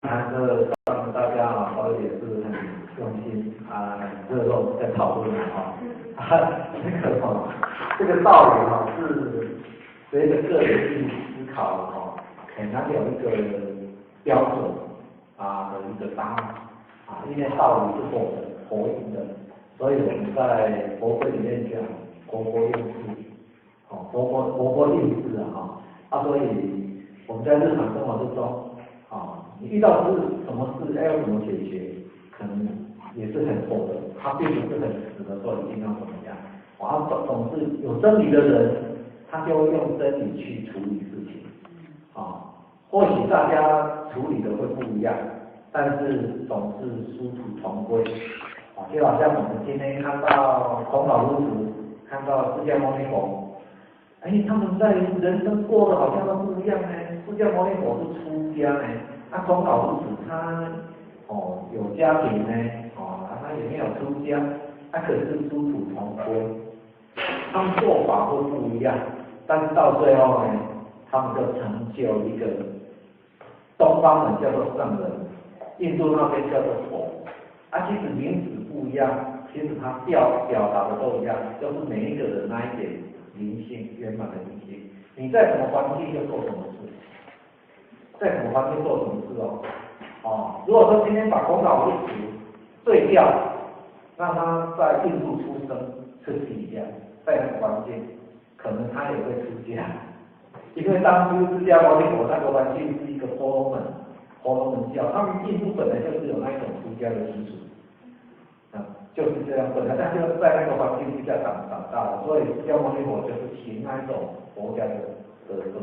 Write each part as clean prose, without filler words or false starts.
让大家也是很用心热络在讨论这个道理是随着个人去思考很难有一个标准的一个答案因为道理是佛印的，所以我们在佛规里面讲佛应事，佛应事所以我们在日常生活之中你遇到什么事要怎么解决，可能也是很佛的，他并不是很死的说一定要怎么样。总是有真理的人，他就会用真理去处理事情。或许大家处理的会不一样，但是总是殊途同归。就好像我们今天看到孔老夫子，看到释迦牟尼佛，他们在人生过得好像都不一样呢。释迦牟尼佛是出家呢。孔老夫子他有家庭呢，他也没有出家，可是殊途同归，他们做法会不一样，但是到最后呢，他们就成就一个东方人叫做圣人，印度那边叫做佛，其实名字不一样，其实他表达的都一样，就是每一个人那一点灵性圆满的灵性，你在什么环境就做什么事。在什么环境做什么事如果说今天把孔老夫子对调，让他在印度出生是一样，在那个环境，可能他也会出家，因为当初释迦牟尼佛那个环境是一个婆罗门教，他们印度本来就是有那一种出家的习俗，就是这样，本来他就在那个环境之下长大的，所以释迦牟尼佛就是行那一种佛家的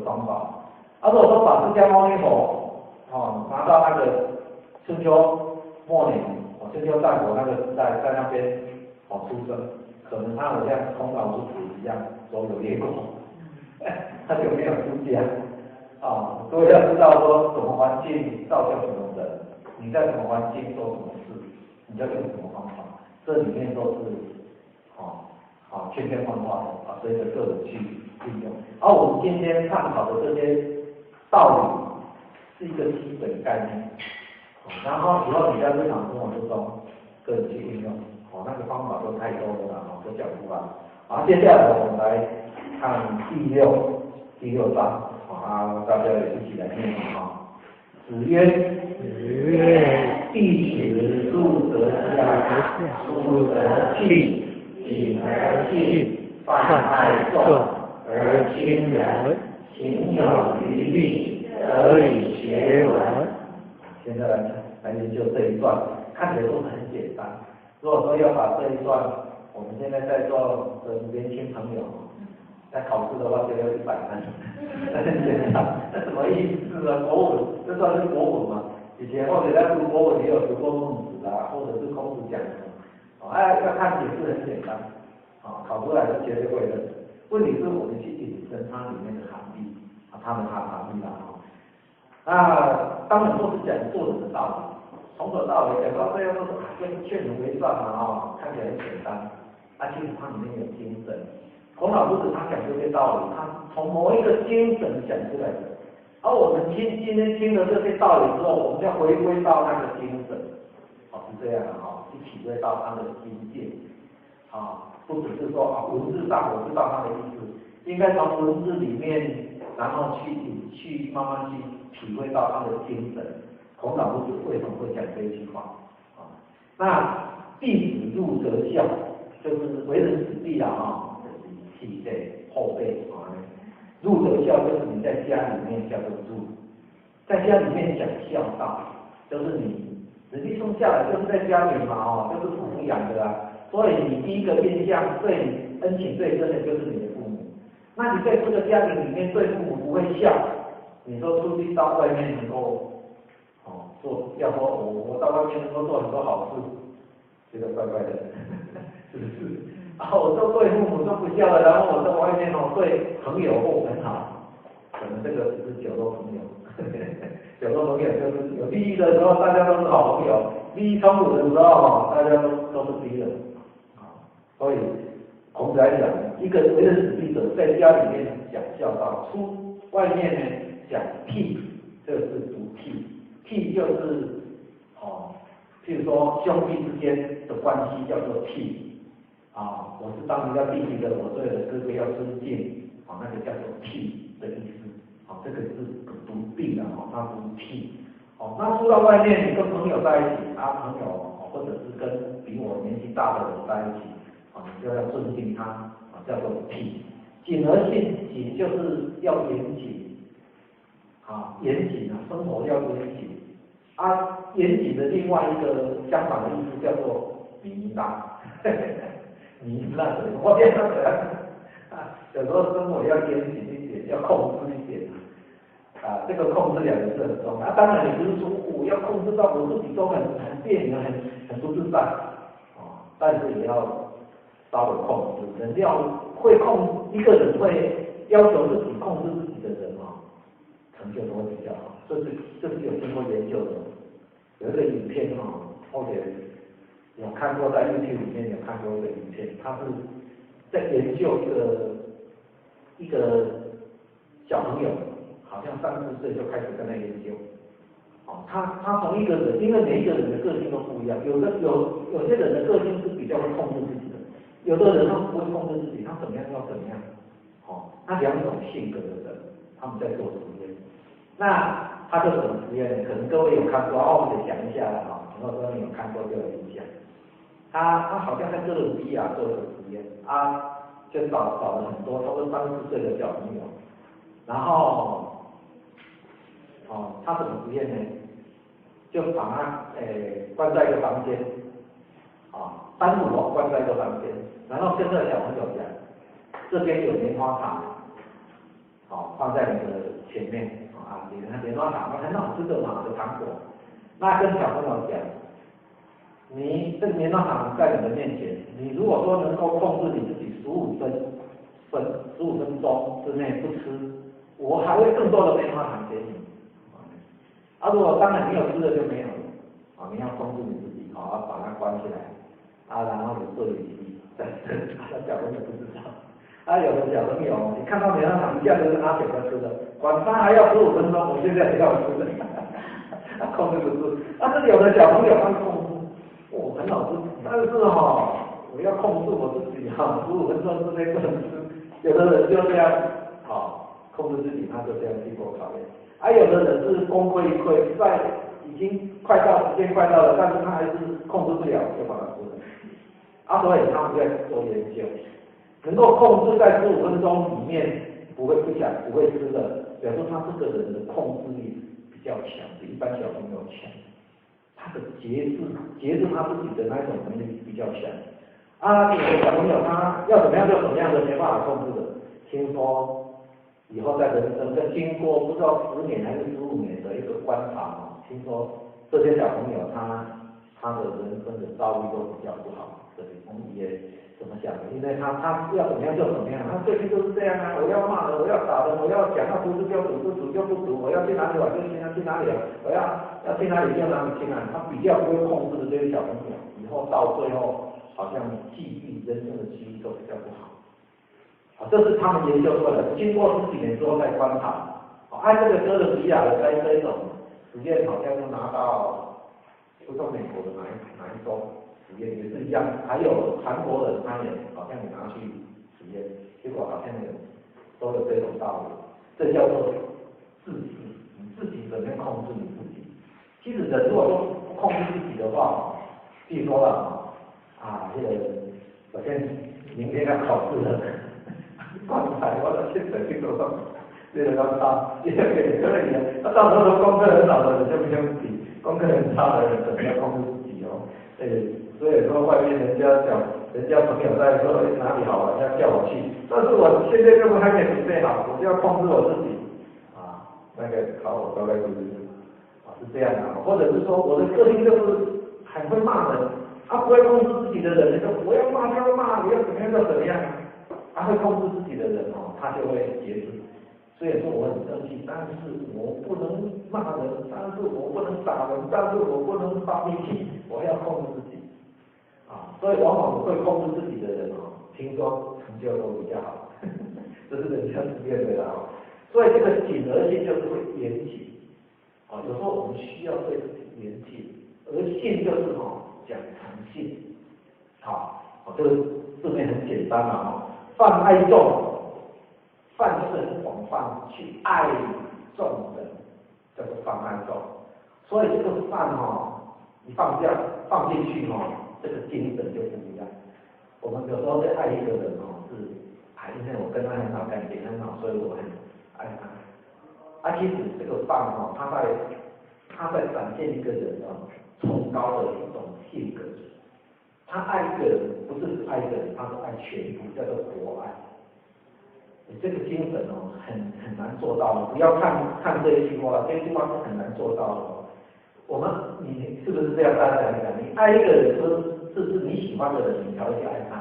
方法。如果说把释迦牟尼佛拿到那个春秋末年，春秋战国那个时代，在那边出生，可能他好像孔老夫子一样，都有结果，他就没有出家各位要知道说什么环境造就什么人，你在什么环境做什么事，你就用什么方法，这里面都是千变万化的随着个人去运用。我们今天探讨的这些道理是一个基本概念，然后以后你在日常生活之中个人去运用，那个方法都太多了都讲不完。接下来我们来看第六章，大家也一起来念子曰：弟子入则下，出则进，谨而信，泛爱众，而亲仁，行有余力，得以学文。现在来研究这一段，看起来都很简单。如果说要把这一段，我们现在在座的年轻朋友，在考试的话就要100分，很简单。那什么意思呢？国文，这算是国文嘛？以前或者在读国文也有读过孟子或者是孔子讲的，要看也是很简单，考出来是绝对会的。问题是我们去引申它里面的含义，它的含义当然都是讲做人的道理，从头到尾讲到最后都是劝人为善看起来很简单，其实它里面有精神。孔老夫子他讲这些道理，他从某一个精神讲出来的，而我们今天听了这些道理之后，我们要回归到那个精神，是这样的去体会到他的境界，不只是说文字上我知道他的意思，应该从文字里面，然后去慢慢去体会到他的精神。孔老夫子为什么会讲这一句话那弟子入则孝，就是为人子弟体辈后辈入则孝，就是你在家里面叫做入，在家里面讲孝道，就是你子弟生下来就是在家里嘛就是父母养的所以你第一个印象对你恩情最深的就是你的父母。那你在这个家庭里面对父母不会孝，你说出去到外面能够要说我到外面能够做很多好事，觉得怪怪的，是不是？我都对父母都不孝了，然后我在外面对朋友很好，可能这个只是酒肉朋友，酒肉朋友就是有利益的时候大家都是好朋友，利益冲突的时候大家都是敌人所以孔子来讲，一个为人子弟者在家里面讲孝道，出外面呢讲悌，这个是不悌。悌就是譬如说兄弟之间的关系叫做悌我是当人家弟弟的，我对我的哥哥要尊敬那个叫做悌的意思这个是不必的那不是悌那出到外面，你跟朋友在一起朋友或者是跟比我年纪大的人在一起你就要尊敬他叫做悌。谨而信谨就是要严谨严谨生活要严谨严谨的另外一个相反的意思叫做糜烂，糜烂的，我这样有时候生活要严谨一点，要控制一点这个控制两个字很重要当然你不是说我要控制到我自己都很别扭很不自在但是也要稍微控制。人要会一个人会要求自己控制自己的人成就都会比较好。这是有经过研究的。有一个影片或者有看过在 YouTube 里面有看过一个影片，他是在研究一个小朋友，好像3、4岁就开始跟他研究。他从一个人，因为每一个人的个性都不一样，有些人的个性是比较会控制自己的，有的人他不会控制自己，他怎么样要怎么样。那两种性格的人，他们在做实验。那他做什么实验呢？可能各位有看过我们讲一下如果说你有看过就有印象。他好像在哥伦比亚做一个实验就找了很多差不多3、4岁的小朋友，然后他怎么实验呢？就把他关在一个房间单独关在一个房间，然后跟这个小朋友讲，这边有棉花糖放在你的前面你的棉花糖很好吃的有糖果。那跟小朋友讲，你这个棉花糖在你的面前，你如果说能够控制你自己15分钟之内不吃，我还会更多的棉花糖给你。如果当然没有吃的就没有了你要控制你自己把它关起来然后有摄影机在那小朋友不知道。有的小朋友，你看到棉花糖一下就拿给他吃的，晚上还要15分钟，我现在也要吃的，他控制不住。但是有的小朋友他控制，很好吃，但是我要控制我自己15分钟之内不能吃。有的人就这样控制自己，他就这样经过考验。有的人是功亏一篑，在已经时间快到了，但是他还是控制不了，就把它吃了。所以他们在做研究。能够控制在15分钟里面不会吃的，表示他这个人的控制力比较强，比一般小朋友强。他的节制他自己的那种能力比较强。有的小朋友他要怎么样就怎么样的，没办法控制的。听说以后在人生经过不知道10年还是15年的一个观察听说这些小朋友他的人生的遭遇都比较不好。我们也怎么想的？因为他要怎么样就怎么样，他最近都是这样我要骂人，我要打人，我要讲他读书就读，不读就不读，我要去哪里玩就去哪里我要去哪里就哪里去哪里。他比较不会控制的这些小朋友，以后到最后好像人生的机遇都比较不好。这是他们研究出来的，经过10几年之后再观察。这个哥伦比亚的这一种实验好像就拿到不知道美国的哪一州。实验也是一样，还有韩国人他也好像也拿去实验，结果好像都有这种道理。这叫做自制，你自己怎么样控制你自己？其实人如果说不控制自己的话，比如说了我明天要考试了，刚才我的现在去做什么？这个要差，因为他到时候功课很好的人就不用比，功课很差的人怎么样控制自己所以说外面人家朋友在说哪里好玩，要叫我去，但是我现在根本还没准备好，我就要控制我自己那个考我大概是这样或者是说我的个性就是很会骂人，不会控制自己的人，我要骂就骂，我要怎么样就怎么样，会控制自己的人他就会节制。虽然说我很生气，但是我不能骂人，但是我不能打人，但是我不能发脾气，我要控制自己。所以往往会控制自己的人听说成就都比较好，这是人家实验的所以这个谨而信就是会严谨。有时候我们需要对自己严谨，而信就是讲诚信。这个字面很简单嘛，泛爱众，泛就是很广泛，去爱众人，叫做泛爱众。所以这个泛你放进去这个精神就不一样。我们有时候在爱一个人因为我跟他很好，感情很好，所以我很爱他。其实这个泛他在展现一个人崇高的一种性格。他爱一个人，不是只爱一个人，他是爱全部，叫做博爱。这个精神很难做到的。不要看这一句话，这一句话是很难做到的。你是不是这样？大家讲一讲，你爱一个人，是你喜欢的人，你才会去爱他；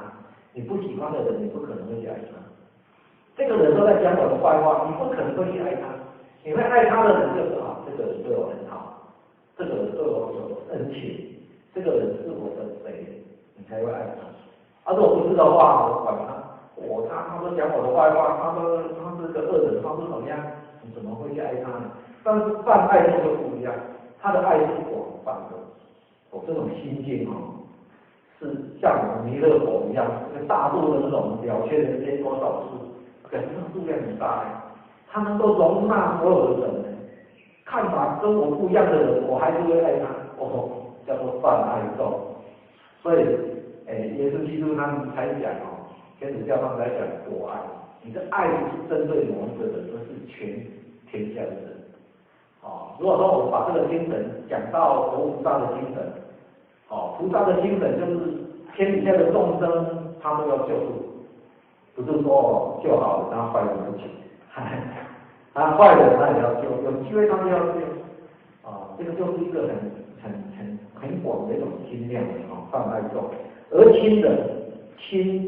你不喜欢的人，你不可能会去爱他。这个人都在讲我的坏话，你不可能会去爱他。你会爱他的人就是这个人对我很好，这个人对我有恩情，这个人是我的谁，你才会爱他。如果不是的话，我管他，他都讲我的坏话，他是个恶人，他是怎么样，你怎么会去爱他呢？但是泛爱众就不一样，他的爱是广泛的。这种心境是像我们弥勒佛一样，这个大度的那种了却人间多少事，可是数量很大他能够容纳所有的人，看法跟我不一样的人，我还是会爱他。叫做泛爱众。所以，耶稣基督他们才讲天主教他们来讲博爱。你的爱不是针对某一个人，而是全天下的人。如果说我们把这个精神讲到佛菩萨的精神，菩萨的精神就是天底下的众生他都要救助，不是说救好了然后坏人不救，坏人他也要救，有机会他就要救。这个就是一个很广的一种心量泛爱众。而亲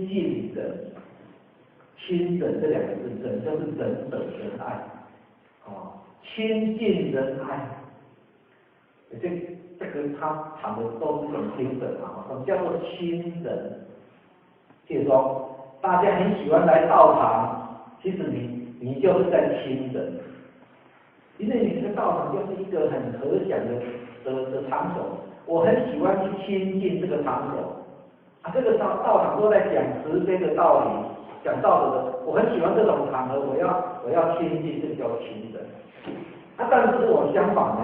近人，亲人这两个字，人就是仁德仁爱。亲近仁爱，这个他谈的都是一种精神什么叫做亲人？比如说，大家很喜欢来道场，其实你就是在亲人，因为你这个道场就是一个很和谐的场所，我很喜欢去亲近这个场所。这个道场都在讲慈悲的道理，讲道理的，我很喜欢这种场合，我要亲近，这叫亲人。但是我相反呢，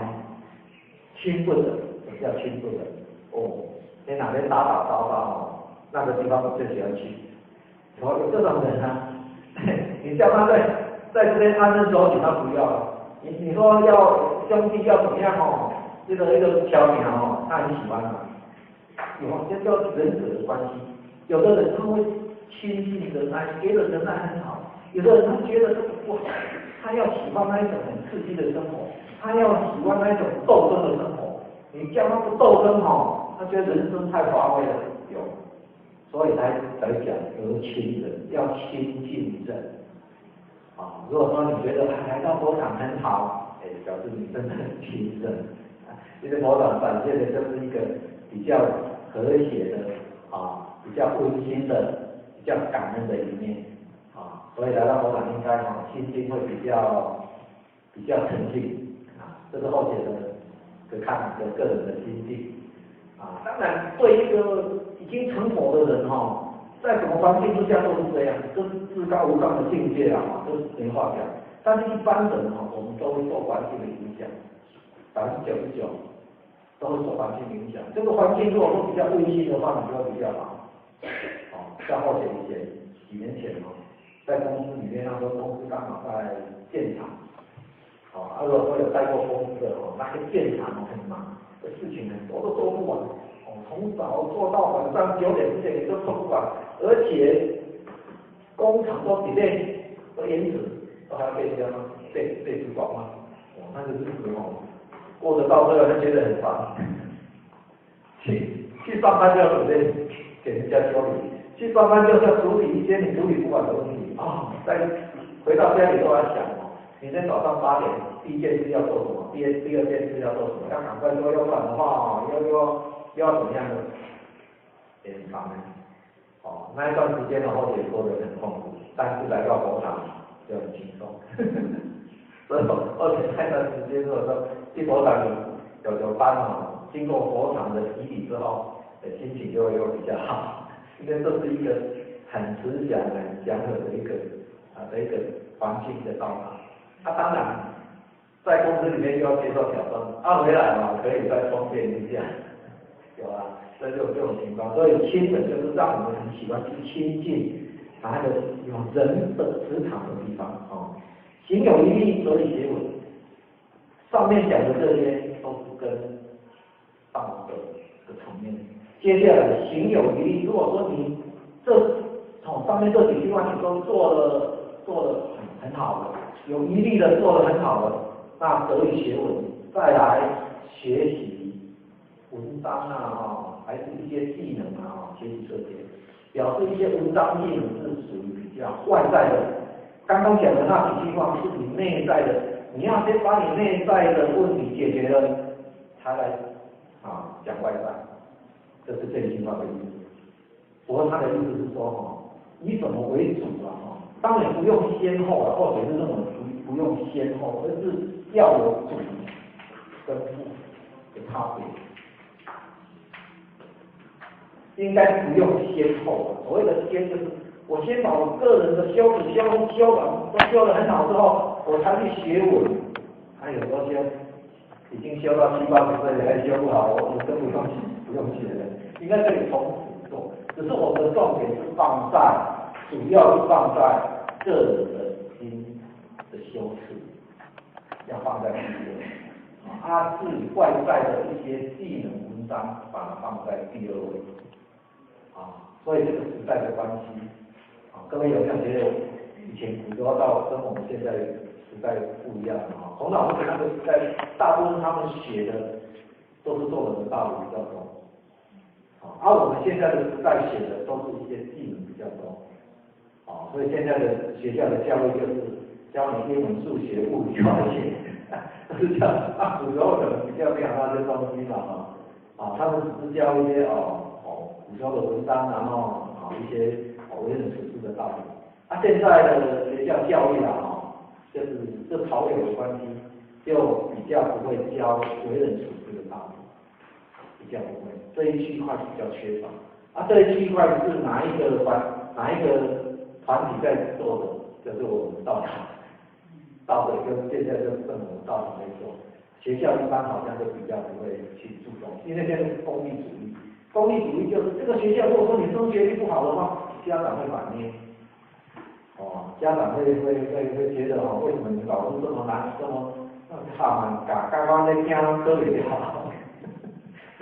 亲不仁，什么叫亲不仁？你哪边打打闹闹那个地方我最喜欢去。有这种人你叫他在这边安分守己，他不要了。你说要兄弟要怎么样一个条件他很喜欢这叫人格的关系。有的人他会亲近仁爱，觉得仁爱很好；有的人他觉得这个不好，他要喜欢那一种很刺激的生活，他要喜欢那一种斗争的生活。你叫他不斗争他觉得人生太乏味了。所以才讲和亲人，要亲近人。如果说你觉得来到佛场很好，表示你真的很亲人。因为佛场展现的就是一个比较和谐的比较温馨的、比较感恩的一面所以来到佛场应该心境会比较沉静这是后者的看个人的心境当然对一个已经成佛的人在什么环境之下都是这样，这是至高无上的境界这是没话讲。但是一般人我们都会受环境的影响，99%都会受环境影响。这个环境如果说比较温馨的话，你就会比较好。像后前几年前在公司里面，那时候公司刚好在建厂，如果说有带过公司的那个建厂很忙，事情很多都做不完。从早做到晚上9点10点你都做不完，而且工厂都delay都延迟，都还要被人家被主管骂。那个日子过得到最后就觉得很烦。去上班就要准备给人家修理，去上班就是要处理一些你处理不完的问题再回到家里都要想明天早上8点第一件事要做什么，第二件事要做什么，要赶快做，要不然的话要怎么样的，也很烦那一段时间后也过得很痛苦，但是来到佛场就很轻松。所以而且那段时间如果说一佛堂有班经过佛堂的洗礼之后，心情就会又比较好，因为这是一个很慈祥、很祥和的一个环境的道场。当然，在公司里面又要接受挑战，回来可以再充电一下，有啊，这就有这种情况。所以亲人就是让我们很喜欢去亲近那个有人的磁场的地方行有余力，所以结稳。上面讲的这些都是跟道德的层面。接下来行有余力，如果说你上面这几句话你都做了很好的，有余力的做得很好的，那得以学稳，再来学习文章还是一些技能学习这些，表示一些文章技能是属于比较外在的。刚刚讲的那几句话是你内在的，你要先把你内在的问题解决了，才来讲外在，这是这句话的意思。不过他的意思是说以什么为主当然不用先后或者是认为不用先后，而是要有主跟副的差别。应该不用先后所谓的先就是我先把我个人的修持修完，都修得很好之后，我才去学稳。有时候已经修到70、80岁了还修不好，我真不用学了，应该可以从此做。只是我的重点是主要是放在个人的心的修持，要放在第一位。至于外在的一些技能文章，把它放在第二位。所以这个时代的关系各位有没有觉得以前古多到跟我们现在时代不一样孔老夫子那个时代，大部分他们写的都是做人的道理比较多，我们现在的时代写的都是一些技能比较多，所以现在的学校的教育就是教你英文、数学、物理、化学，都是教古时候可能比较没有那些东西嘛，他们只是教一些古时候的文章，然后一些为人处事的道理。现在的学校教育就是这潮流的关系，就比较不会教为人处事的道理，比较不会。这一区块比较缺乏。这一区块是哪一个团体在做的？就是我们道德跟现在跟政府道德在做。学校一般好像就比较不会去注重，因为现在是功利主义。功利主义就是这个学校，如果说你升学率不好的话，家长会反面。家长会觉得为什么你老师这么难，这么刚刚在听科学好，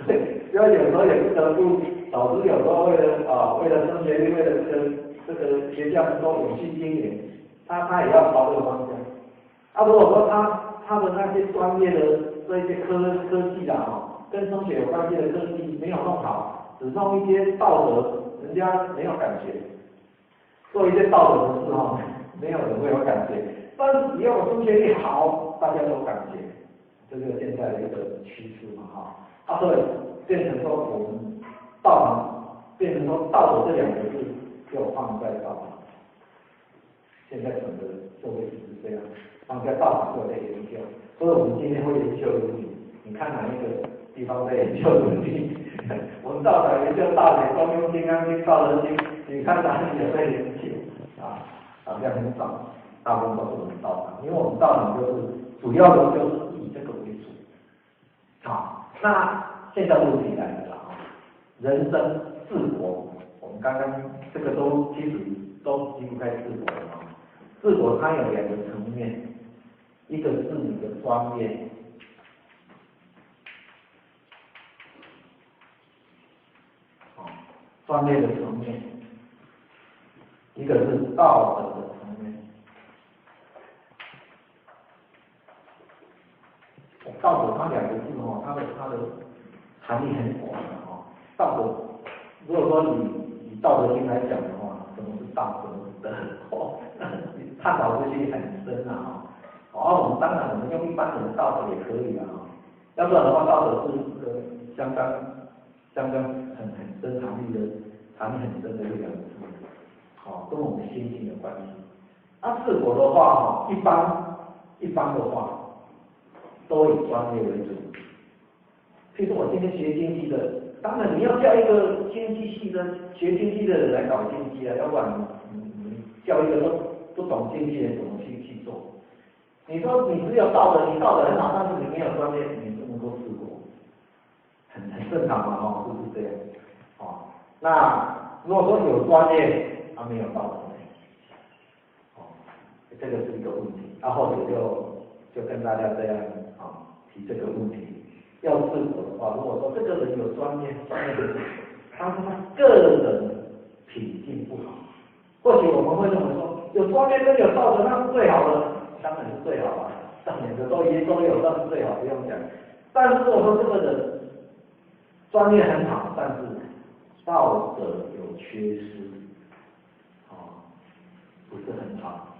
所以有时候也不得不，老师有时候为了升学率，为了这个学校能够永续经营，他也要朝这个方向。如果说他的那些专业的这些科技跟升学有关系的科技没有弄好，只弄一些道德，人家没有感觉。做一些道德的事没有人会有感觉，但是只要我升学率好，大家都有感觉，这是现在的一个趋势所以变成说我们变成说道德这两个字就放在道场。现在整个社会是这样，放在道场做在研究，所以我们今天会研究伦理。你看哪一个地方在研究伦理？我们道场研究大学、中庸、金刚经、道德经，你看哪里有在研究？好像很少，大部分都是我们道场，因为我们道场就是主要的就是以这个为主。那现在问题来了人生治国，我们刚刚这个其实都离不开治国的治国它有两个层面，一个是你的专业。专业的层面，一个是道德的层面。道德它两个字它的含义很广的道德，如果说以道德经来讲的话，什么是道，什么是德？探讨这些很深我们当然我们用一般人的道德也可以要不然的话，道德是一个相当很深含义很深的一两个字，跟我们心性有关系。治国的话一般的话，都以专业为主。譬如说我今天学经济的，当然你要叫一个经济系的学经济的人来搞经济啊，要不然你叫一个不懂经济的人怎么去做？你说你只有道德，你道德很好，但是你没有专业，你不能够治国，很正常嘛，是不是这样？那如果说有专业，他没有道德呢，这个是一个问题。或者就跟大家这样提这个问题。要治国的话，如果说这个人有专业，但是他个人品性不好，或许我们会这么说，有专业跟有道德那是最好的，当然是最好了，上面的都有，那是最好，不用讲。但是如果说这个人专业很好，但是道德有缺失，不是很好，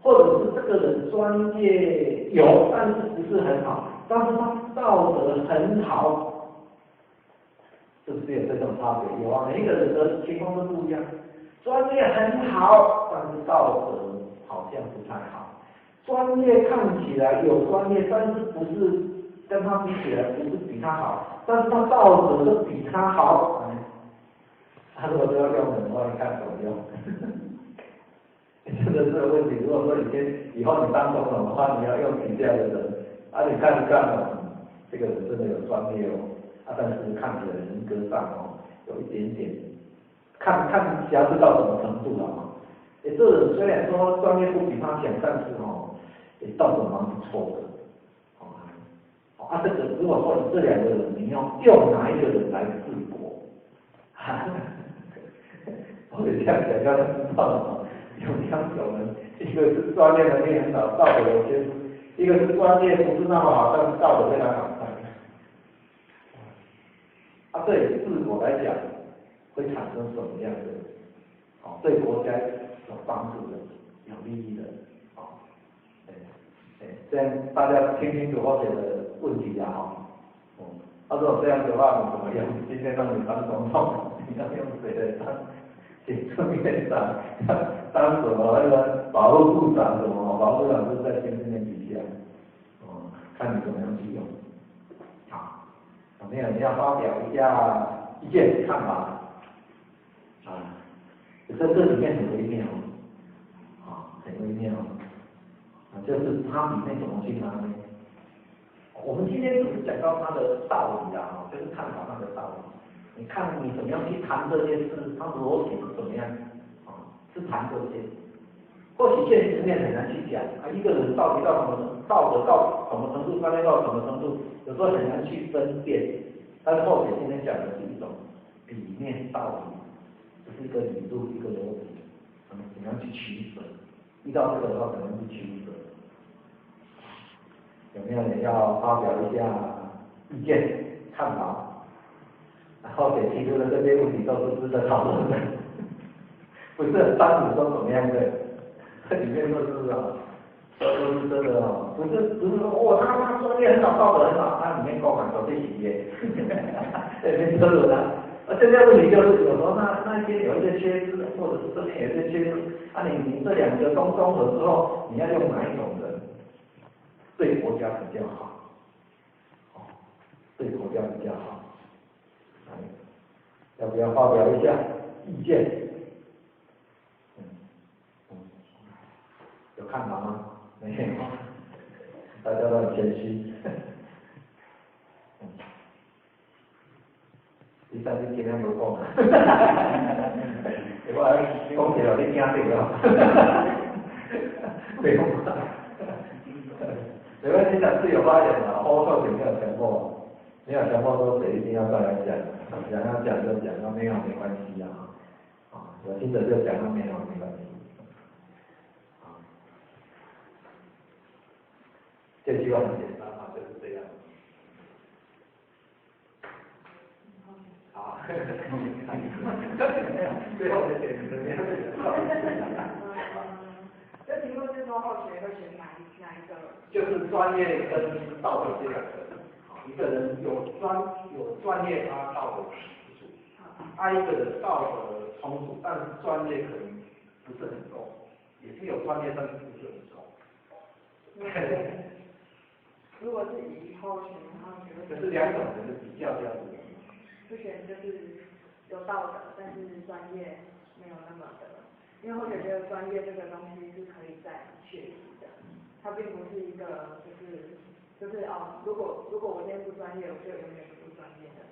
或者是这个人专业有，但是不是很好，但是他道德很好，是不是有这种差别？有啊，每一个人的情况都不一样，专业很好，但是道德好像不太好，专业看起来有专业，但是不是跟他比起来不是比他好，但是他道德都比他好，他如果都要用的话，你看怎么用？这个是个问题。如果说以后你当总统的话，你要用你这样的人，你看这个人真的有专业但是看起来人格上有一点点，看瑕疵到什么程度了这人虽然说专业不比他强，但是道德蛮不错的。这个如果说你这两个人，你要用哪一个人来治国？我这样讲要知道了。有两种人，一个是专业能力很好，道德有缺失；一个是专业不是那么好，但是道德非常好。对治国来讲，会产生什么样的对国家有帮助的、有利益的这样大家听清楚我写的问题如果这样的话，你怎么用？今天让你当总统，你要用谁来当？行政院长当什么那个保护部长什么？保护部长是在行政院底下，看你怎么样去用。好，有没有人要发表一下意见看法？这里面很微妙很微妙就是它里面怎么去拿捏？我们今天只是讲到它的道理就是探讨它的道理。你看你怎么样去谈这件事，它逻辑是怎么样是谈这些。或许现实面很难去讲一个人到底到什么道德到什么程度，专业到什么程度，有时候很难去分辨。但是或许今天讲的是一种理念道理，这是一个理路一个逻辑，怎么样去取舍？遇到这个的话，怎么样去取舍？有没有人要发表一下意见看法？或者提出的这些问题都是值得讨论的，不是单独说怎么样的，这里面都是都是真的不是说他专业很好，道德很好，他里面购买手机企业，里面都有的。现在问题就是有时候那些有一些缺失，或者是这边有一些缺失，你这两个综合之后，你要用哪一种人对国家比较好？对国家比较好。要不要发表一下意见？有看法吗？没有，大家都很谦虚。第三次尽量有空。我讲起来你听对了。对吗？没关系，讲自由发言嘛，后头没有强迫。没有强迫说谁一定要上来讲，想要讲就讲，那没有没关系有听的就讲，那没有没关系。这句话很简单就是这样。好，最后的点怎么样？这题目是说候选会选哪一个？就是专业跟道德这两个。一个人有专业，他道德不足；一个人道德充足，但是专业可能不是很够，也是有专业，但是不是很够。如果是以后选，然后觉得就是两种人的比较这样子。就选就是有道德，但是专业没有那么的，因为或者觉得专业这个东西是可以再学习的，它并不是一个就是哦，如果我今天不专业，我就永远不专业的。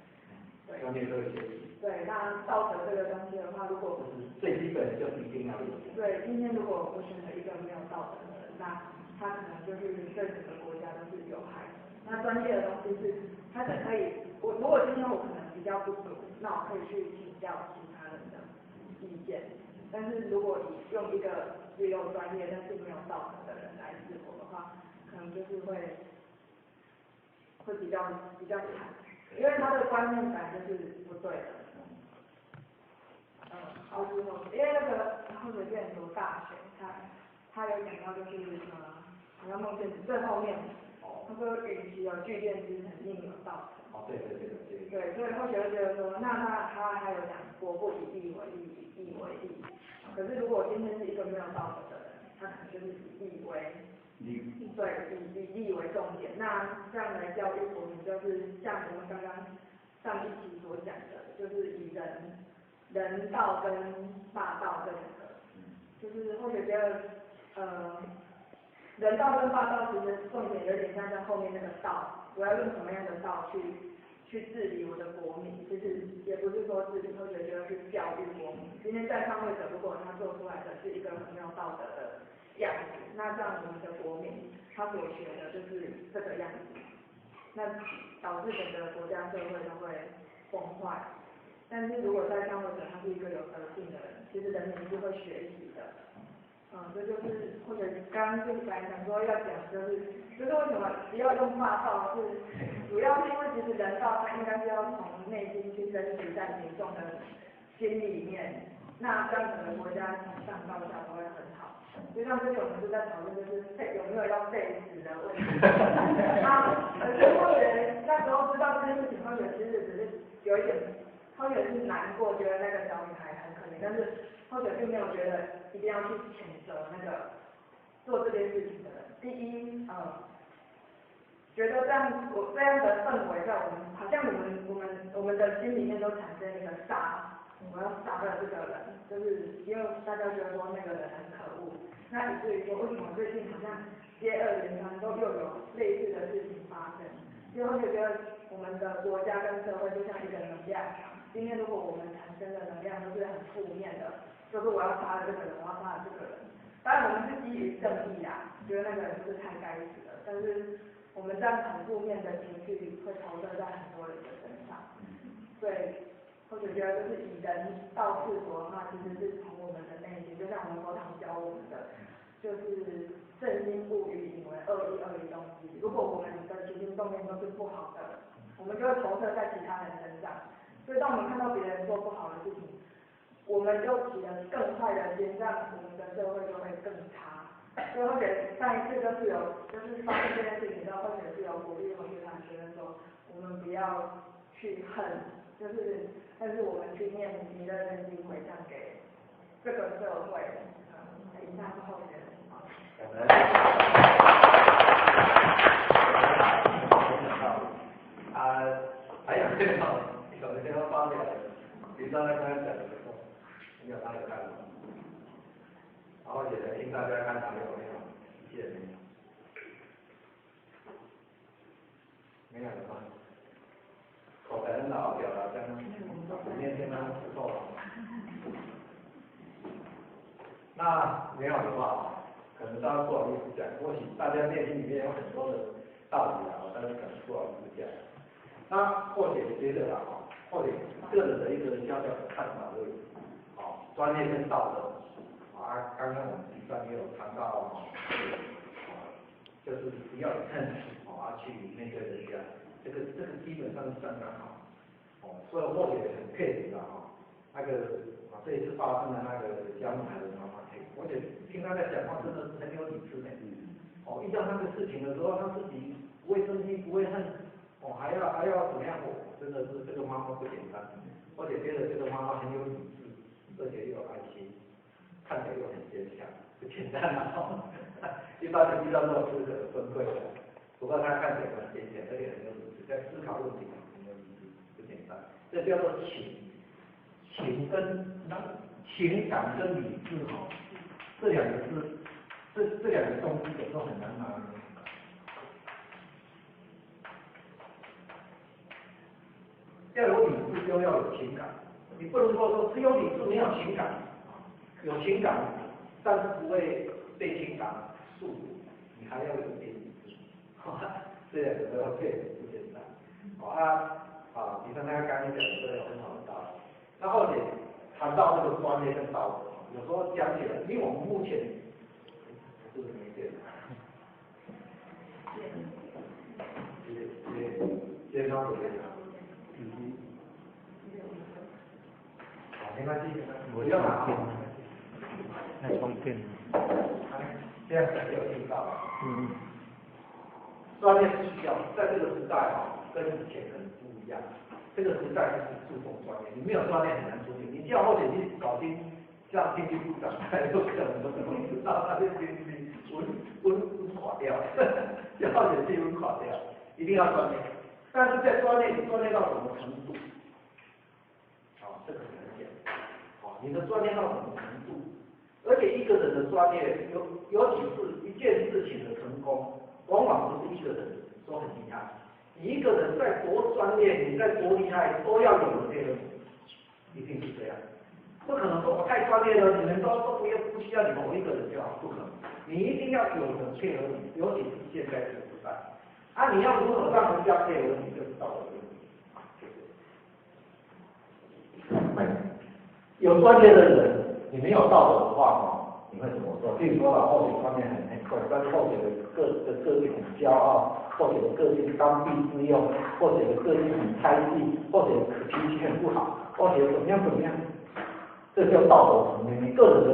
对。专业都会学习。对，那道德这个东西的话，如果就是最基本的就是一定要有。对，今天如果我选了一个没有道德的人，那他可能就是对整个国家都是有害的。那专业的东西是，它是可以，如果今天我可能比较不足，那我可以去请教其他人的意见。但是如果你用一个只有专业但是没有道德的人来治国的话，可能就是会比较惨，因为他的观念本来就是不对的。好，因为那个或者变读大学，他有讲到就是好像孟建子最后面，他说与其有巨变之成，应有道成。对。对，所以或许会觉得说，那他还有讲国不以义为利，以义为利。可是如果今天是一个没有道德的人，他可能就是以义为对，以义为重点。那这样来教育国民，就是像我们刚刚上一期所讲的，就是以人道跟霸道这两个，就是或许觉得人道跟霸道其实重点有点像后面那个道，我要用什么样的道去治理我的国民，其实也不是说治理，或者觉得是教育国民。今天在上位者如果他做出来的是一个很没有道德的样子，那这样我们的国民他所学的就是这个样子，那导致整个国家社会都会崩坏。但是如果在上位者他是一个有德性的人，其实人民是会学习的。这就是或者刚刚就本来想说要讲就是为什么不要用霸道，是主要是因为其实人道它应该是要从内心去升值在民众的心里面，那这样整个国家从上到下都会很好。就像之前我们就在讨论就是有没有要废死的问题。可是或者那时候知道这件事情，或者其实只是有一点。或者是难过，觉得那个小女孩很可怜，但是或者并没有觉得一定要去谴责那个做这件事情的人。第一，觉得这样的氛围在我们好像我们的心里面都产生一个我要杀了这个人，就是因为大家觉得说那个人很可恶，那以至于说为什么最近好像接二连三都又有类似的事情发生，因为会觉得我们的国家跟社会就像一个能量场。今天如果我们产生的能量都是很负面的，就是我要杀了这个人，我要杀了这个人。当然我们是基于正义啊，觉得那个人就是太该死了，但是我们这样很负面的情绪会投射在很多人的身上。对，或者觉得就是以人道治国的话，其实是从我们的内心，就像我们佛堂教我们的，就是正心不语引为恶意东西。如果我们的起心动念都是不好的，我们就会投射在其他人身上。所以当我们看到别人做不好的事情，我们就起了更坏的心，这样我们的社会就会更差。所以或者上一次就是发生这件事情之后，或者是有鼓励我们学生说，我们不要去恨，但是我们去念弥勒真经回向给这个社会。以上是后学还有这种有的地方发表的，比如说他刚才讲的时候，没有他有看吗？然后也来听大家看他有没有意见没有？没有的话，口才很好，表达刚理念相当不错。那没有的话，可能大家不好意思讲，或许大家内心里面有很多的道理啊，但是可能不好意思讲。那或许觉得啊，或许个人的一个小小的看法而已。专业跟道德。刚刚我们第三也有谈到就是不要以恨去面对人家，这个基本上是相当好。所以或许很佩服的这一次发生的那个小女孩的妈妈，我觉得听她在讲话真的是很有理智的。遇到那个事情的时候，她自己不会生气，不会恨，还要怎么样？真的是这个妈妈不简单，而且觉得这个妈妈很有理智，而且又有爱心，看起来又很坚强，不简单啊！一般人遇到这种事可能崩溃了。不过他看起来很简单，而且很有理智，在思考问题很有理智，不简单。这叫做情感跟理智哈，这两个东西有时候很难拿捏。要有理智，又要有情感。你不能说只有理智没有情感，有情感，但是不会被情感束缚，你还要有点理智。这两个都要配合，不简单。你看他刚刚讲的都有很好的道理。那后面谈到这个专业跟道德，有时候讲起来，因为我们目前是不是没电？接上这边。没关系，我要拿电，那充电。这样才有听到。专业是需要，在这个时代跟以前可能不一样。这个时代是注重专业，你没有专业很难出去。你叫后勤去搞定，像经济部长，他有可能我怎么知道他的经济温垮掉，叫后勤温垮掉，一定要专业。但是在专业，你专业到什么程度？这个很难讲。你的专业到什么程度？而且一个人的专业，尤其是一件事情的成功，往往不是一个人说很厉害。你一个人在多专业，你在多厉害，都要有人配合你，一定是这样。不可能说我太专业了，你们都不需要你们，我一个人就好，不可能。你一定要有人配合你，尤其是现在这个时代。你要如何让人家配合你，就是道德问题。有专业的人，你没有道德的话，你会怎么做？比如说后学方面很快，但是后学的个性很骄傲，后学的个性刚愎自用，后学的个性很猜忌，后学的脾气很不好，后学怎么样，这叫道德层面。你个人的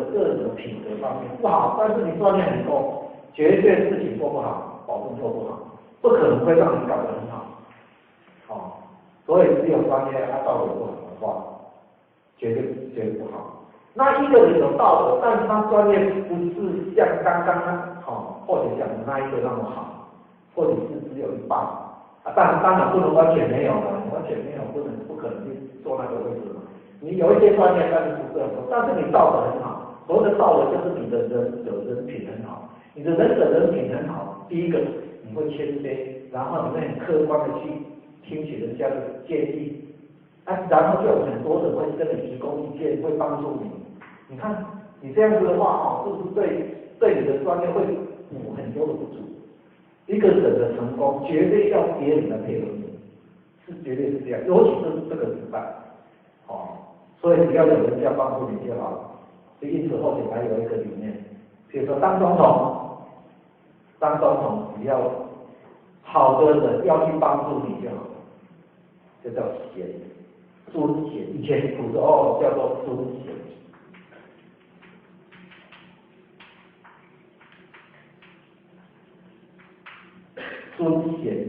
品德方面不好，但是你专业很够，绝对事情做不好，保证做不好，不可能会让你搞得很好。所以只有专业，道德不好的话，绝对不好。那一个人有道德，但是他专业不是像刚刚或者讲的那一个那么好，或者是只有一半当然不能完全没有了，完全没有不可能去做那个位置嘛。你有一些专业，但是不是很多，但是你道德很好。所谓的道德就是你的人品很好，你的人品很好。第一个你会谦卑，然后你会很客观的去听取人家的建议，然后就有很多人会跟你提供意见，会帮助你。你看你这样子的话，是不是对你的专业会补很多的不足？一个人的成功绝对要别人来配合你，是绝对是这样，尤其是这个时代，所以只要有人家帮助你就好了。因此后面还有一个理念，比如说当总统只要好的人要去帮助你就好了，这叫贤，尊贤。以前古时候叫做尊贤。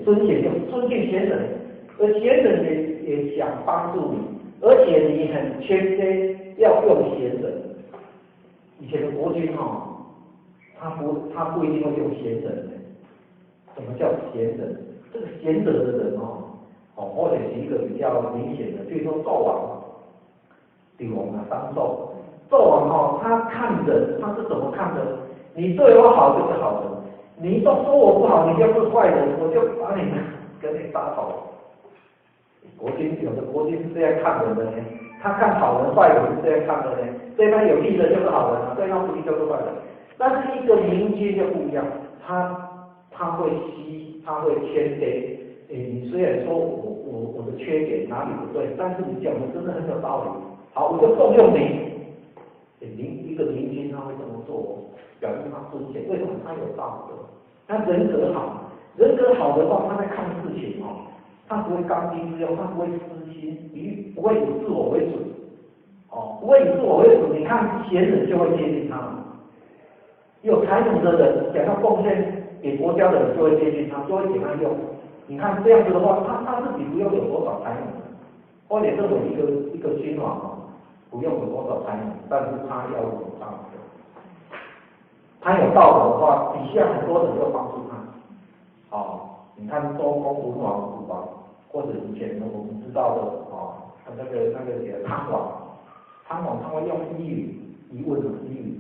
尊贤就尊敬贤人，而贤人也想帮助你，而且你很谦卑，要用贤人。以前的国君他不一定会用贤人。什么叫贤人？这个贤德的人或者是一个比较明显的，比如说纣王，帝王商纣王他看人，他是怎么看的？你对我好就是好人。你都说我不好，你就是坏人，我就把你跟你打倒。有的国君是这样看人的呢，他看好人坏人是这样看的呢，对他有利的就是好人，对他不利就是坏人。但是一个明君就不一样，他会谦卑。你虽然说我的缺点哪里不对，但是你讲的真的很有道理，好，我就重用你。一个明君他会这么做，表示他尊贤。为什么？他有道德，他人格好。人格好的话，他在看事情他不会刚愎自用，他不会私心，不会以自我为主。不会以自我为主。你看贤人就会接近他，有才能的人想要贡献给国家的人就会接近他，就会给他用。你看这样子的话，他自己不用有多少才能，或者认为一个君王不用有多少才能，但是他要有道德。他有道德的话，底下很多人就帮助他。你看周公文王、武王，或者以前我们知道的那个汤王他会用一语一问的一语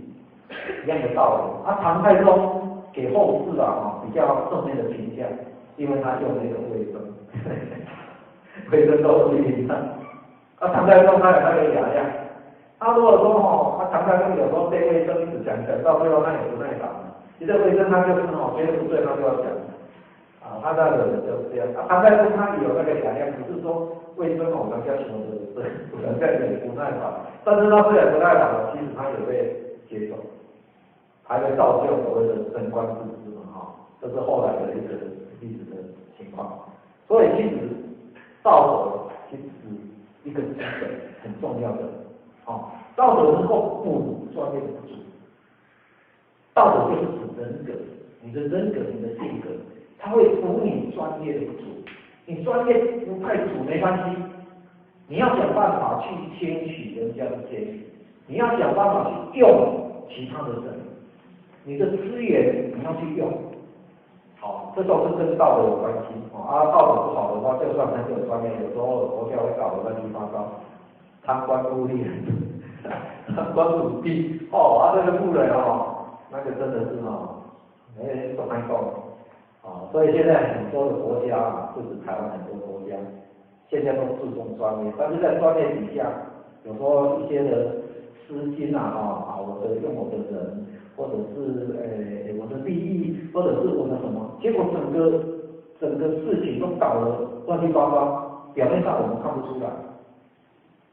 一样的道理。唐太宗给后世比较正面的评价，因为他用了一个魏征，魏征都是赢的。唐太宗他有那个雅量，他如果说唐太宗有时候被魏征一直讲到最后他也不耐烦了，其实魏征他就是觉得不对他就要讲。他那个就是这样。唐太宗他有那个雅量，不是说魏征人家什么的，人家也不耐烦，但是他虽然不耐烦了，其实他也会接受，还会造就所谓的贞观之治嘛这是后来的一个历史的情况。所以其实道德其实是一个基本很重要的道德能够补足专业的不足。道德就是指人格，你的人格，你的性格。他会补你专业的不足，你专业不太足没关系，你要想办法去听取人家的建议，你要想办法去用其他的人，你的资源你要去用，这都是跟道德有关系道德不好的话，就算很有专业，有时候国家会搞得乱七八糟，贪官污吏，贪官舞弊这个不能那个真的是都太够了。所以现在很多的国家不止台湾，很多国家现在都注重专业，但是在专业底下，有时候一些的私心我的用我的人，或者是我的利益，或者是我的什么，结果整个事情都搞得乱七八糟，表面上我们看不出来，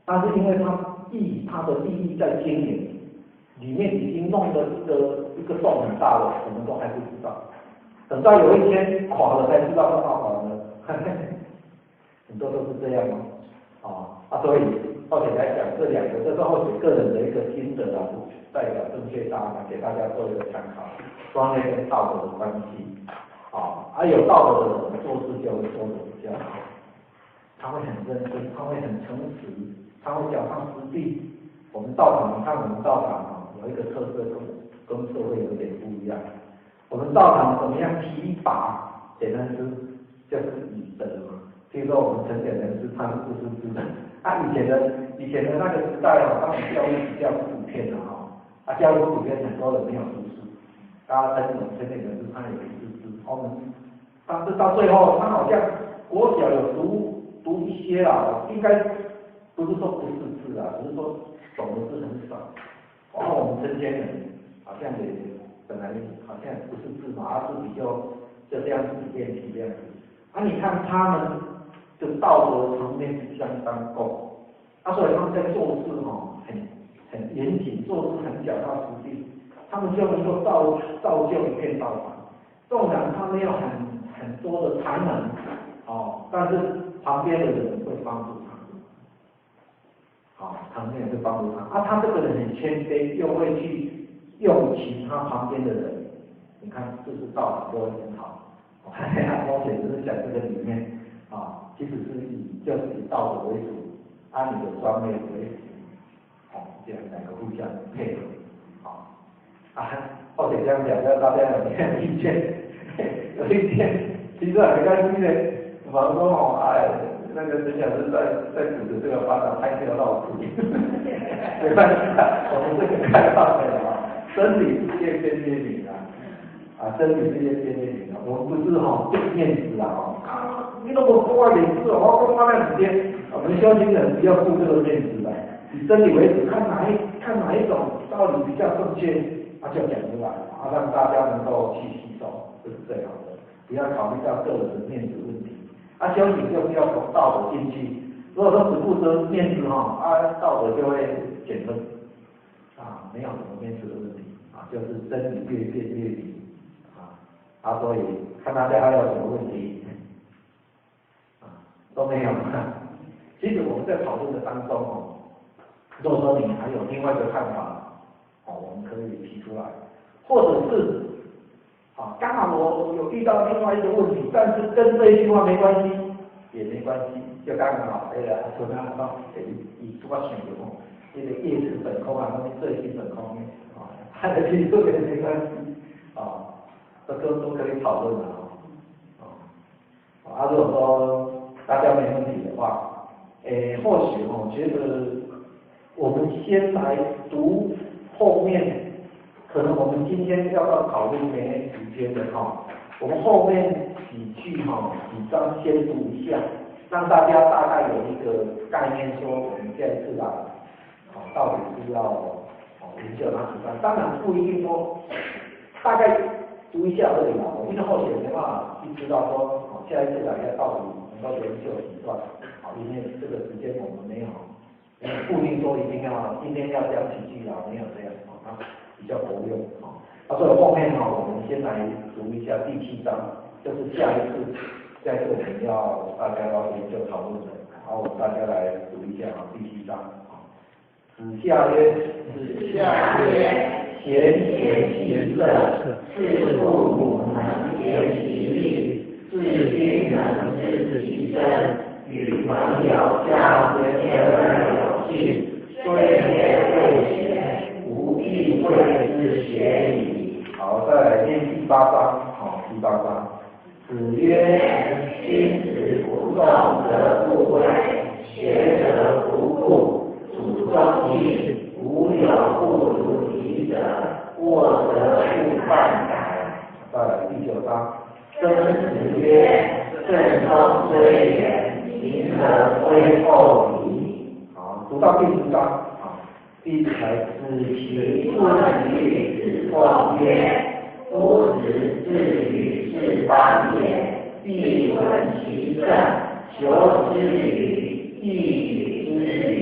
但是因为他的利益在经营，里面已经弄得一个洞很大了，我们都还不知道。等到有一天垮了才知道它垮了，很多都是这样所以或者来讲这两个，这是或许个人的一个心得不代表正确答案，给大家做一个参考。专业跟道德的关系有道德的人做事就会做得比较好，他会很认真，他会很诚实，他会脚踏实地。我们道场，你看我们道场有一个特色跟社会有点不一样。我们道场怎么样提拔简单师，就是以德嘛。譬如说我们陈简人师，他是不识字的。以前的那个时代当然教育比较普遍的教育普遍很多人没有读书，陈简人师他也不识字，但是到最后他好像国小有读一些应该不是说不识字只是说懂的字很少。然后我们陈简人好像也本来好像不是字嘛，而是比较就这样子练习这样子。你看他们的道德层面是相当够，所以他们在做事很严谨，做事很脚踏实地，他们就能够造就一片道场。纵然他没有很多的才能但是旁边的人会帮助他，旁边人会帮助他。他这个人很谦卑，又会去用其他旁边的人，你看这是道场都会很好。而且只是讲这个里面其实是就是以道德为主，你的专业为主，这样两个互相配合或者这样讲，让大家有点意见，有意见，其实很开心的。我们说那个陈小师在组织这个发展拍掉到处，没关系我们这个开放的真理是越辩越明真理是越辩越明我们不是面子你如果说话脸子我说话那几天，我们修行人不要顾这个面子以真理为主，看哪一种道理比较正确，就讲出来让大家能够去吸收，这是最好的，不要考虑到个人的面子问题。修行就是要从道德进去，如果说只顾着面子道德就会减分没有什么面子的问题就是真理越辩越明所以看大家还有什么问题都没有其实我们在讨论的当中如果说你还有另外一个看法我们可以提出来，或者是刚好我有遇到另外一个问题，但是跟这一句话没关系，也没关系，就刚好从那以我想的这个业是本空这是本空其实也没关系这都可以讨论的如果说大家没问题的话，或许觉得我们先来读后面，可能我们今天要到讨论没时间的我们后面几句几章先读一下，让大家大概有一个概念，说我们这一次来到底是要研究哪几章，当然不一定说大概读一下而已啦，因为后学没办法去知道说下一次来要到底能够研究几段，因为这个时间我们没有固定说一定要今天要讲几句啦，没有这样它比较活用所以后面我们先来读一下第7章，就是下一次我们要大家要研究讨论的，然后大家来读一下第7章子夏曰：贤习政，是父母能竭其力，是君能知其身，与朋友相兼而有信，虽也未贤，无必谓之贤矣。好，再来念第8章，第8章。子曰：亲子不重则不贵，学则不固，主忠义，无有不如己者，过则不犯改。再来第9章。曾子曰：政中虽远，行则虽后矣。好，读到第10章。第1才子其父与子贡曰：夫子至于是邦也，必闻其政，求之与，亦与之与。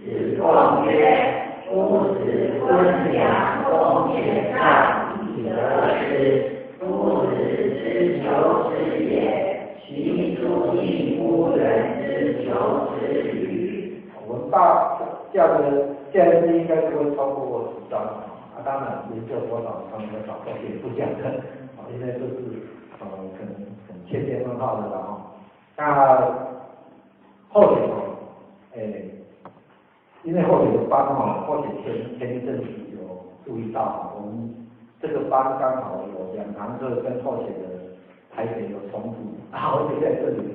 子贡曰：夫子温良，恭俭让，以得之。夫子之求之也，其诸亦乎人之求之与？我们下个应该不会超过10章当然研究多少他们的少，也不讲的因为这是可能很切切分号的了那后学因为后学的班后学前一阵子有注意到我们这个班刚好有2堂课跟后学的台北有冲突，我就在这里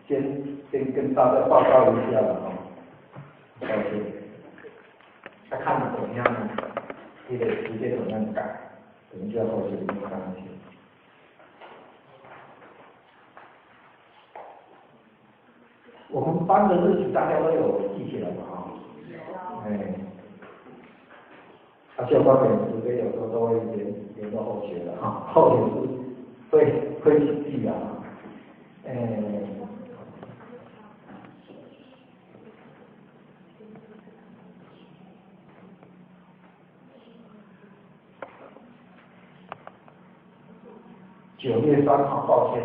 先跟大家报告一下了他看怎么样你的直接怎么样改，我们就要后续怎么改。我们班的日子大家都有记起来嘛教官每次有时候都会联络后学的后学是会去记的9月3号，抱歉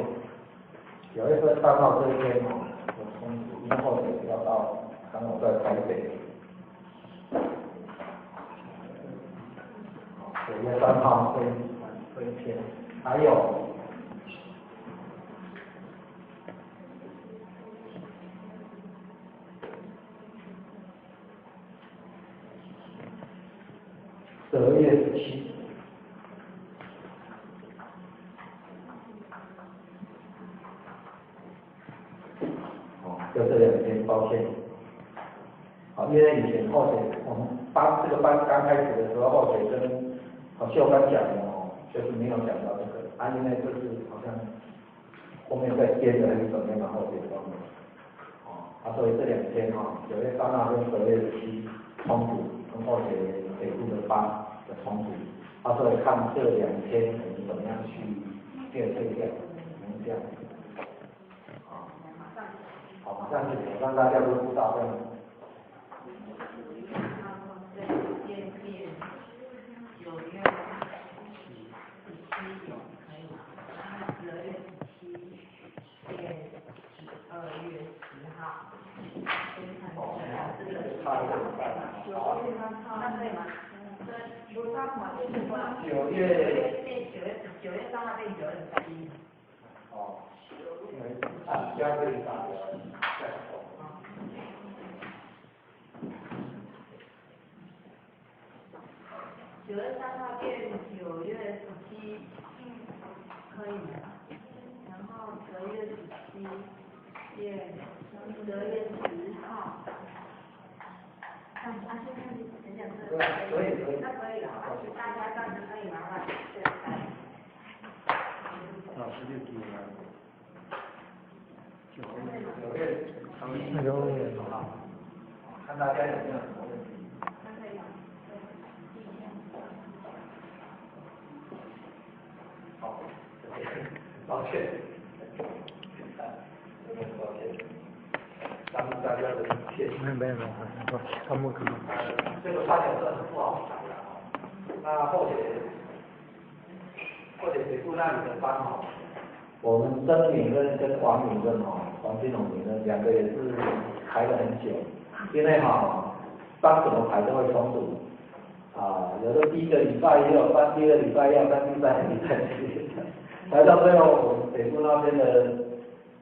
，9月3号这一天我从因后学要到，刚好在台北。9月3号这一天，还有12月17。就这2天，抱歉。因为以前后学我们这个班刚开始的时候，后学跟秀班讲的就是没有讲到这个，因为这是好像后面再接着还是怎么样的后学方面，所以这2天9月3号跟12月17冲突，跟后学北部的班的冲突，所以看这2天我们怎么样去面对掉，这样。好，马上去，让大家都知道这样。9月3号变9月17。加这一大9月3号变9月17，可以吗？然后10号。现在很讲这个可以，那可以了，而且大家暂时可以麻烦这个16几了。9月11号，看大家有没有什么问题。好，抱歉，抱歉，耽误大家的一切。没有，他们可能。这个发言真的很不好谈的那或者北部那里的班我们曾敏任跟王敏任王金龙敏任2个也是排了很久，因为班怎么排都会冲突有的第1个礼拜也有班，第2个礼拜要班，第3个礼拜排到最后，我们北部那边的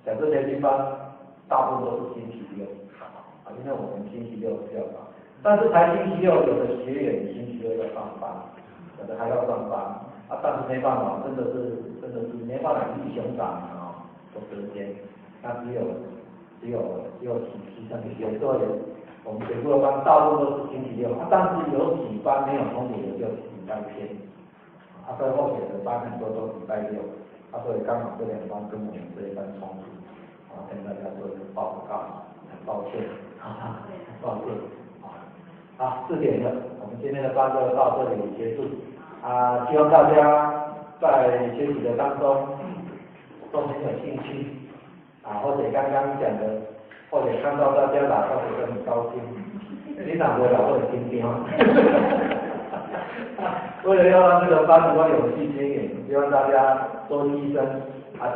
假设培训班大部分都是星期六因为我们星期六比较少，但是排星期六有的学员星期六要上班，有的还要上班但是没办法，真的是没办法力熊掌都隔天，那只有提升一些，所以我们北部的班大部分都是星期六但是有几班没有冲突的就礼拜天所以后写的班很多都礼拜六所以刚好这2班跟我们这一班冲突跟大家做一个报告，很抱歉很抱歉好，4点了，我们今天的班就到这里结束希望大家在学习的当中都很有兴趣或者刚刚讲的，或者看到大家来，或者很高兴，你哪回来或者听听为了要让这个班能够有序经营，希望大家多牺牲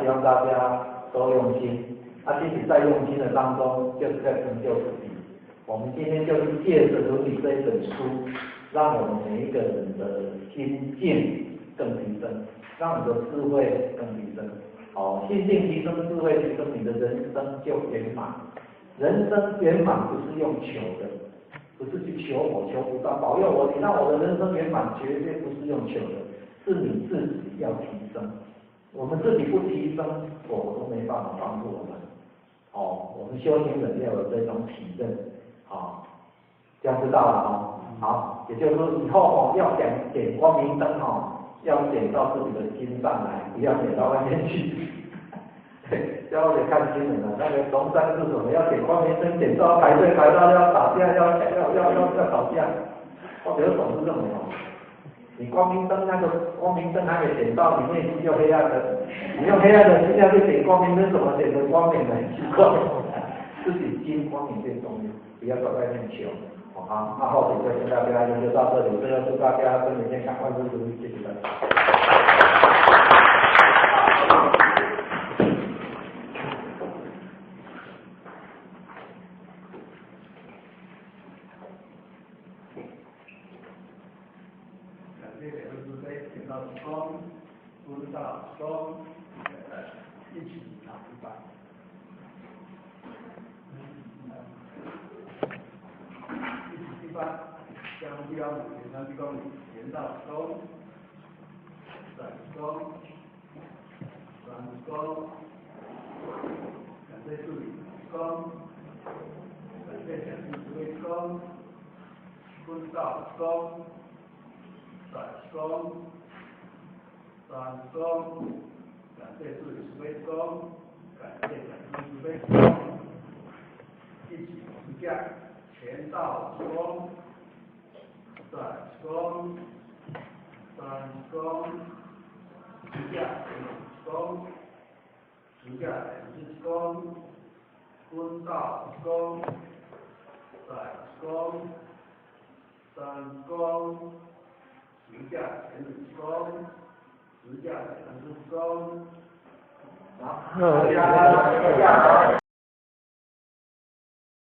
希望大家多用心即使在用心的当中，就是在成就自己。我们今天就是借着《伦理》这一本书，让我们每一个人的心境更提升，让你的智慧更提升。心境提升，智慧提升，你的人生就圆满。人生圆满不是用求的，不是去求我求不到，保佑我，你让我的人生圆满，绝对不是用求的，是你自己要提升。我们自己不提升，我都没办法帮助我们。我们修行人要有这种体认，这样知道了好，也就是说以后要点光明灯要点到自己的心上来，不要点到外面去。要得看新闻了，那个龙山是什么？要点光明灯，点到排队排到要打架，要吵架，或者总是这种你光明灯那个光明灯还没点到，你内心就黑暗了。你用黑暗的心要去点光明灯，怎么点成光明呢？奇怪，自己心光明最重要，不要在外面求。那后面就跟大家就到这里，最后祝大家身体健康，万事如意，谢谢大家。知道说一起打一般。一般将标准3公里连到中，转中，转中，感谢助理中，感谢讲师指挥中，分到中，转中。转中，感谢助理指挥中，感谢讲师指挥中，一起评价全到中，转中，转中，评价中，评价讲师中，分到中，转中，转中，评价全中。实价讲师中，好，大家